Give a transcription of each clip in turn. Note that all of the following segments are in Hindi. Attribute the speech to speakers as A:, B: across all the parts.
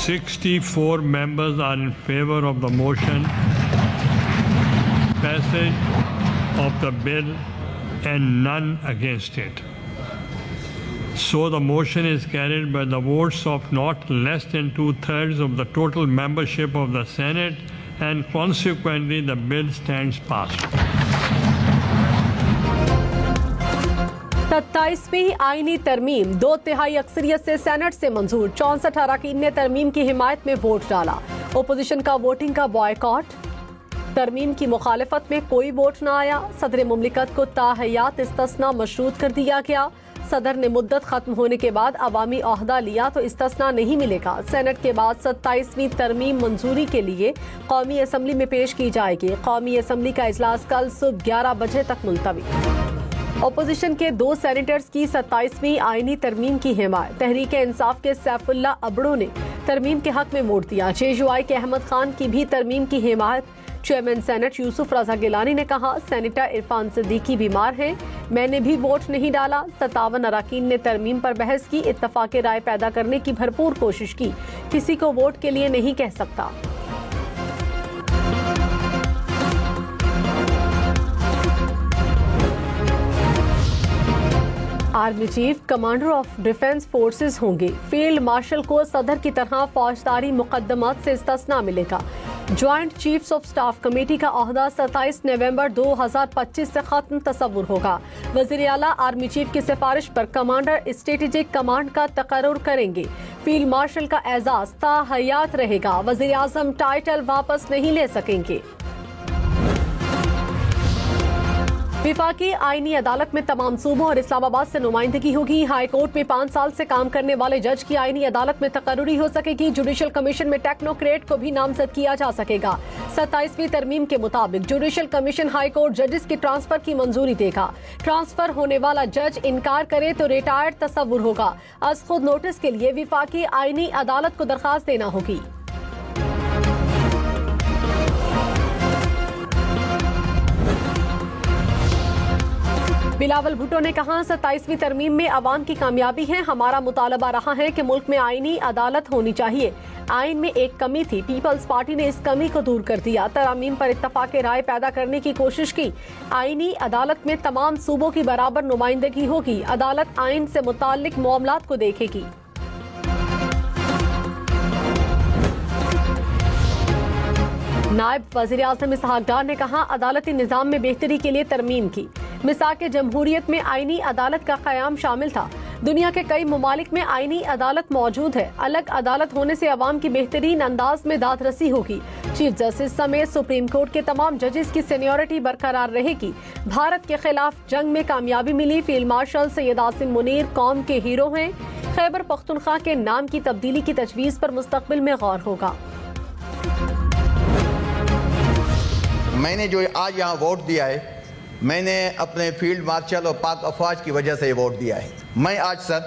A: 64 members are in favor of the motion, passage of the bill, and none against it. So the motion is carried by the votes of not less than 2/3 of the total membership of the Senate, and consequently the bill stands passed.
B: 27वीं आईनी तरमीम 2/3 अक्सरियत से सेनेट से मंजूर। 64 अरकान ने तरमीम की हिमायत में वोट डाला। ओपोजिशन का वोटिंग का बॉयकॉट। तरमीम की मुखालिफत में कोई वोट न आया। सदर मुमलिकत को ताहयात इस्तिस्ना मशरूत कर दिया गया। सदर ने मुद्दत खत्म होने के बाद अवामी ओहदा लिया तो इस्तिस्ना नहीं मिलेगा। सेनेट के बाद 27वीं तरमीम मंजूरी के लिए कौमी असम्बली में पेश की जाएगी। कौमी असम्बली का इजलास कल सुबह 11 बजे तक मुलतवी। ओपोजिशन के 2 सेनेटर्स की 27वीं आईनी तरमीम की हिमायत। तहरीक इंसाफ के सैफुल्ला अबड़ो ने तरमीम के हक में वोट दिया। JUI के अहमद खान की भी तरमीम की हिमायत। चेयरमैन सेनेट यूसुफ रजा गिलानी ने कहा, सेनेटर इरफान सिद्दीकी बीमार हैं, मैंने भी वोट नहीं डाला। 57 अरकान ने तरमीम पर बहस की। इत्तफाक राय पैदा करने की भरपूर कोशिश की। किसी को वोट के लिए नहीं कह सकता। Army chief commander of defence forces होंगे। फील्ड मार्शल को सदर की तरह फौजदारी मुकद्दमात से इस्तिस्ना मिलेगा। Joint chiefs of staff committee का ओहदा 27 नवंबर 2025 से खत्म तस्वुर होगा। वजीर आला आर्मी चीफ की सिफारिश पर कमांडर स्ट्रेटेजिक कमांड का तकर्रुर करेंगे। फील्ड मार्शल का एजाज ताहयात रहेगा। वजीर आजम टाइटल वापस नहीं ले सकेंगे। विफाकी आईनी अदालत में तमाम सूबों और इस्लामाबाद से नुमाइंदगी होगी। हाई कोर्ट में 5 साल से काम करने वाले जज की आईनी अदालत में तकर्रुरी हो सकेगी। जुडिशल कमीशन में टेक्नोक्रेट को भी नामजद किया जा सकेगा। 27वीं तरमीम के मुताबिक जुडिशल कमीशन हाई कोर्ट जजेस की ट्रांसफर की मंजूरी देगा। ट्रांसफर होने वाला जज इनकार करे तो रिटायर्ड तस्वुर होगा। आज खुद नोटिस के लिए विफाकी आईनी अदालत को दरखास्त देना होगी। बिलावल भुट्टो ने कहा, 27वीं तरमीम में अवाम की कामयाबी है। हमारा मुतालबा रहा है कि मुल्क में आईनी अदालत होनी चाहिए। आइन में एक कमी थी, पीपल्स पार्टी ने इस कमी को दूर कर दिया। तरामीम पर इत्तफाक राय पैदा करने की कोशिश की। आईनी अदालत में तमाम सूबों की बराबर नुमाइंदगी होगी। अदालत आइन से मुताल्लिक मामलात को देखेगी। नायब वज़ीर आज़म इसहाक डार ने कहा, अदालती निज़ाम में बेहतरी के लिए तरमीम की। मिसाक जमहूरियत में आईनी अदालत का क़याम शामिल था। दुनिया के कई ममालिक में आईनी अदालत मौजूद है। अलग अदालत होने से अवाम की बेहतरीन अंदाज में दादरसी होगी। चीफ जस्टिस समेत सुप्रीम कोर्ट के तमाम जजेस की सीनियरिटी बरकरार रहेगी। भारत के खिलाफ जंग में कामयाबी मिली। फील्ड मार्शल सैयद आसिम मुनीर कौम के हीरो हैं। खैबर पख्तूनख्वा के नाम की तब्दीली की तजवीज़ पर मुस्तकबिल में गौर होगा।
C: मैंने जो आज यहाँ वोट दिया है, मैंने अपने फील्ड मार्शल और पाक अफवाज की वजह से वोट दिया है। मैं आज सर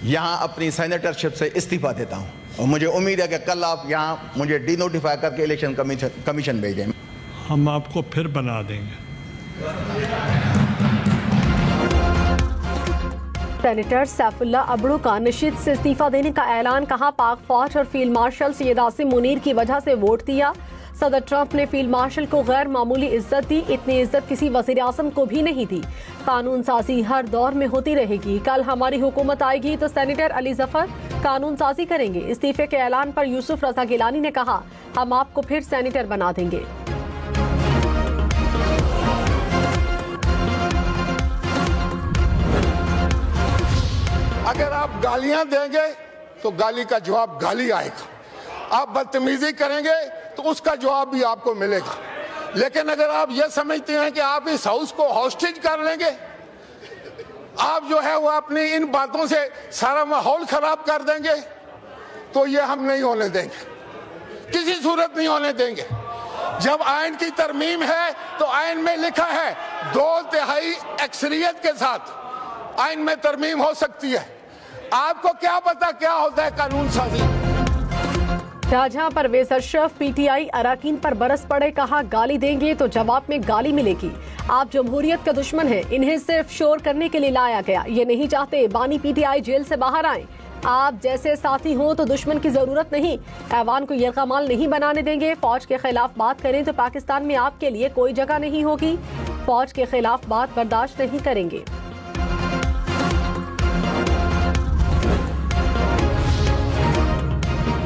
C: यहाँ अपनी सेनेटरशिप से इस्तीफा देता हूँ और मुझे उम्मीद है कि कल आप यहाँ मुझे डिनोटिफाई करके इलेक्शन कमीशन भेजें।
A: हम आपको फिर बना देंगे।
B: सेनेटर सैफुल्ला अबड़ो का नशीद से इस्तीफा देने का ऐलान। कहा, पाक फौज और फील्ड मार्शल सैयद आसिम मुनीर की वजह से वोट दिया। सदर ट्रंप ने फील्ड मार्शल को गैर मामूली इज्जत दी। इतनी इज्जत किसी वज़ीर आज़म को भी नहीं दी। कानून साजी हर दौर में होती रहेगी। कल हमारी हुकूमत आएगी तो सेनेटर अली जफर कानून साजी करेंगे। इस्तीफे के ऐलान पर यूसुफ रजा गिलानी ने कहा, हम आपको फिर सेनेटर बना देंगे।
D: अगर आप गालियां देंगे तो गाली का जवाब गाली आएगा। आप बदतमीजी करेंगे तो उसका जवाब भी आपको मिलेगा। लेकिन अगर आप ये समझते हैं कि आप इस हाउस को हॉस्टेज कर लेंगे, आप जो है वो अपनी इन बातों से सारा माहौल खराब कर देंगे, तो ये हम नहीं होने देंगे, किसी सूरत नहीं होने देंगे। जब आइन की तरमीम है तो आइन में लिखा है 2/3 अक्सरियत के साथ आइन में तरमीम हो सकती है। आपको क्या पता क्या होता है कानून साजी।
B: शाहजहां परवेज अशरफ PTI अराकीन पर बरस पड़े। कहा, गाली देंगे तो जवाब में गाली मिलेगी। आप जमहूरियत का दुश्मन हैं। इन्हें सिर्फ शोर करने के लिए लाया गया। ये नहीं चाहते बानी PTI जेल से बाहर आए। आप जैसे साथी हो तो दुश्मन की जरूरत नहीं। ऐवान को यरगमाल नहीं बनाने देंगे। फौज के खिलाफ बात करें तो पाकिस्तान में आपके लिए कोई जगह नहीं होगी। फौज के खिलाफ बात बर्दाश्त नहीं करेंगे।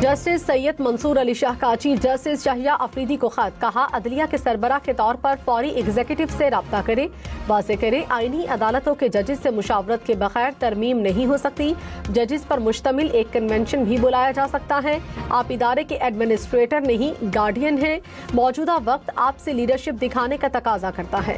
B: जस्टिस सैयद मंसूर अली शाह काची जस्टिस शाहिया अफरीदी को खत, कहा अदलिया के सरबराह के तौर पर फौरी एग्जीक्यूटिव से राब्ता करें, वाज़ेह करें आईनी अदालतों के जजेस से मुशावरत के बगैर तरमीम नहीं हो सकती। जजेस पर मुश्तमिल एक कन्वेंशन भी बुलाया जा सकता है। आप इदारे के एडमिनिस्ट्रेटर नहीं गार्डियन हैं। मौजूदा वक्त आपसे लीडरशिप दिखाने का तकाजा करता है।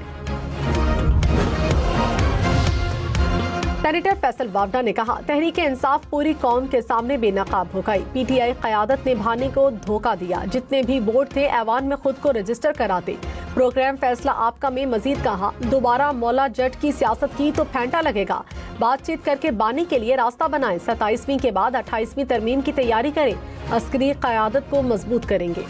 B: सेनेटर फैसल वावडा ने कहा तहरीक इंसाफ पूरी कौम के सामने बेनकाब हो गई। पीटीआई क़यादत ने भानी को धोखा दिया। जितने भी वोट थे ऐवान में खुद को रजिस्टर कराते। प्रोग्राम फैसला आपका में मजीद कहा दोबारा मौला जट की सियासत की तो फेंटा लगेगा। बातचीत करके बानी के लिए रास्ता बनाएं। 27वीं के बाद 28वीं तरमीम की तैयारी करें। अस्करी क़यादत को मजबूत करेंगे।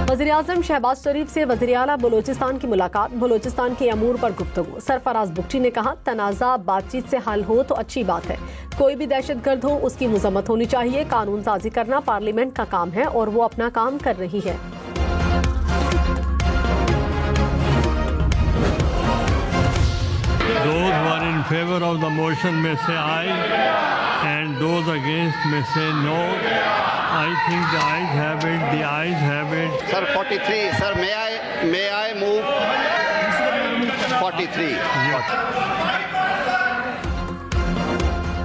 B: वज़ीर-ए-आज़म शहबाज शरीफ से वज़ीर-ए-आला बलोचिस्तान की मुलाकात। बलोचिस्तान के अमूर पर गुफ्तगू। सरफराज बुगटी ने कहा तनाज़ा बातचीत से हल हो तो अच्छी बात है। कोई भी दहशतगर्द हो उसकी मजम्मत होनी चाहिए। कानून साजी करना पार्लियामेंट का काम है और वो अपना काम कर रही है।
A: Those who are in favor of the motion may say aye and those against may say no. I think the ayes have it. The ayes have it.
E: Sir, 43. Sir, may I move 43?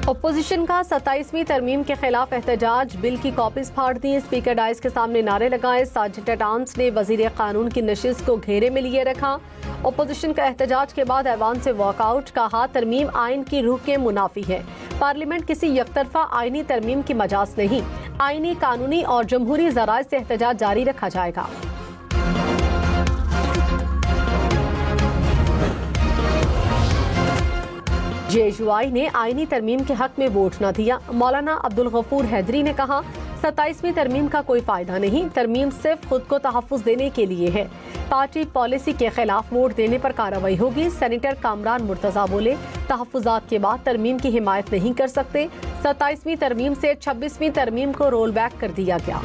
B: Opposition का 27वीं तरमीम के खिलाफ एहतजाज। बिल की कॉपीज फाड़ दी। स्पीकर डाइस के सामने नारे लगाए। साजिद डांस ने वजीर कानून की नशिस्त को घेरे में लिए रखा। अपोजिशन का एहतजाज के बाद ऐवान से वॉकआउट। कहा तरमीम आइन की रूह के मुनाफी है। पार्लियामेंट किसी यकतरफा आइनी तरमीम की मजाज नहीं। आइनी, कानूनी और जमहूरी ज़राए से एहतजाज जारी रखा जाएगा। JUI ने आइनी तरमीम के हक में वोट न दिया। मौलाना अब्दुल गफूर हैदरी ने कहा 27वीं तरमीम का कोई फायदा नहीं। तरमीम सिर्फ खुद को तहफ़्फ़ुज़ देने के लिए है। पार्टी पॉलिसी के खिलाफ वोट देने पर कार्रवाई होगी। सेनेटर कामरान मुर्तज़ा बोले तहफ़्फ़ुज़ात के बाद तरमीम की हिमायत नहीं कर सकते। 27वीं तरमीम से 26वीं तरमीम को रोल बैक कर दिया गया।